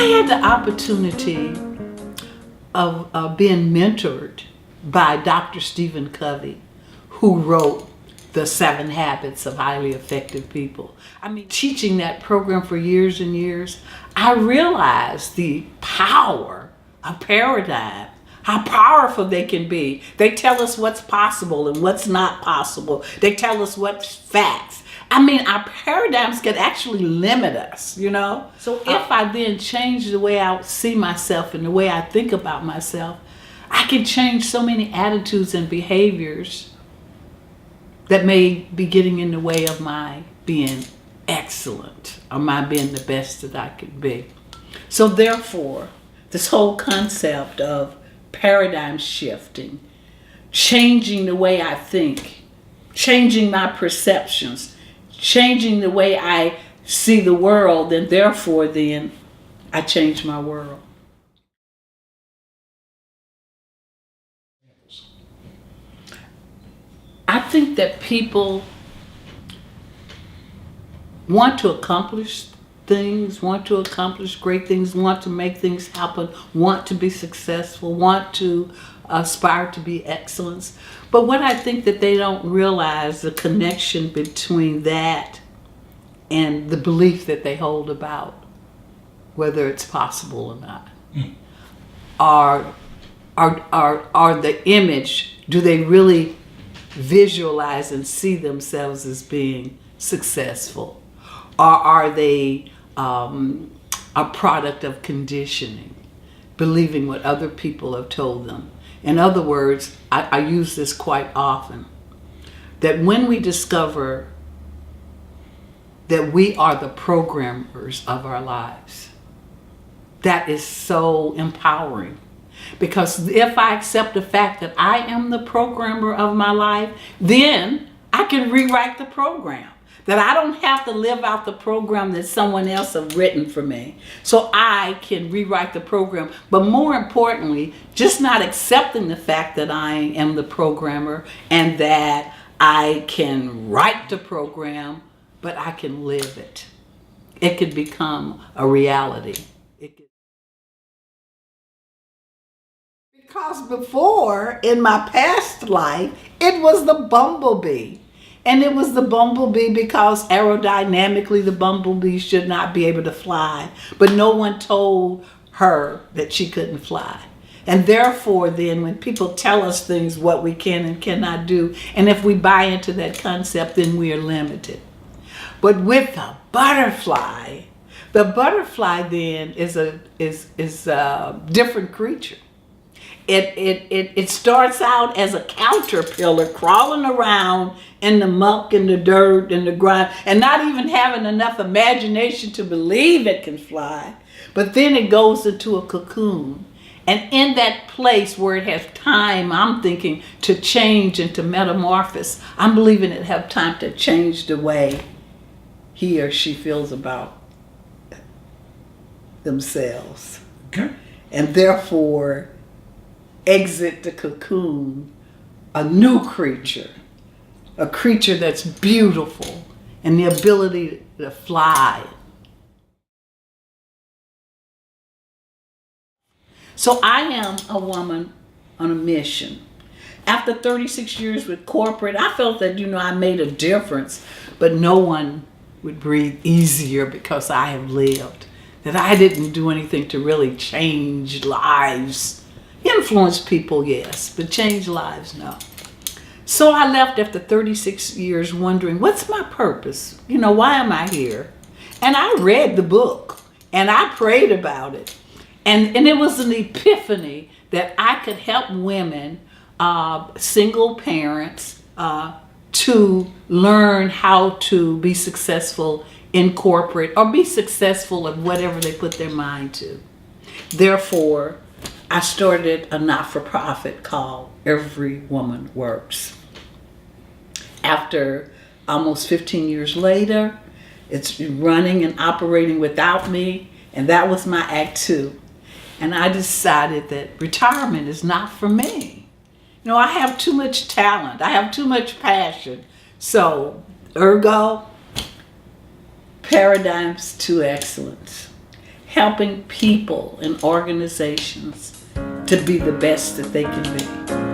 I had the opportunity of being mentored by Dr. Stephen Covey, who wrote The 7 Habits of Highly Effective People. I mean, teaching that program for years and years, I realized the power of paradigm, how powerful they can be. They tell us what's possible and what's not possible. They tell us what's facts. I mean, our paradigms can actually limit us, you know? So if I then change the way I see myself and the way I think about myself, I can change so many attitudes and behaviors that may be getting in the way of my being excellent or my being the best that I can be. So therefore, this whole concept of paradigm shifting, changing the way I think, changing my perceptions, changing the way I see the world, and therefore then I change my world. I think that people want to accomplish things, want to accomplish great things, want to make things happen, want to be successful, want to aspire to be excellence. But what I think that they don't realize the connection between that and the belief that they hold about whether it's possible or not. Are the image, do they really visualize and see themselves as being successful? Or are they a product of conditioning, believing what other people have told them? In other words, I use this quite often, that when we discover that we are the programmers of our lives, that is so empowering. Because if I accept the fact that I am the programmer of my life, then I can rewrite the program. That I don't have to live out the program that someone else has written for me. So I can rewrite the program. But more importantly, just not accepting the fact that I am the programmer and that I can write the program, but I can live it. It could become a reality. Because before, in my past life, it was the bumblebee. And it was the bumblebee because aerodynamically the bumblebee should not be able to fly. But no one told her that she couldn't fly. And therefore then when people tell us things, what we can and cannot do, and if we buy into that concept, then we are limited. But with the butterfly then is a different creature. It starts out as a caterpillar crawling around in the muck and the dirt and the grime and not even having enough imagination to believe it can fly. But then it goes into a cocoon. And in that place where it has time, I'm thinking, to change and to metamorphose, I'm believing it have time to change the way he or she feels about themselves. Okay. And therefore exit the cocoon a new creature, a creature that's beautiful and the ability to fly. So I am a woman on a mission. After 36 years with corporate, I felt that, I made a difference, but no one would breathe easier because I have lived, that I didn't do anything to really change lives. Influence people, yes, but change lives, no. So I left after 36 years wondering, what's my purpose? Why am I here? And I read the book and I prayed about it. And it was an epiphany that I could help women, single parents, to learn how to be successful in corporate or be successful at whatever they put their mind to. Therefore, I started a not-for-profit called Every Woman Works. After almost 15 years later, it's running and operating without me, and that was my act 2. And I decided that retirement is not for me. I have too much talent. I have too much passion. So, ergo, paradigms to excellence. helping people and organizations to be the best that they can be.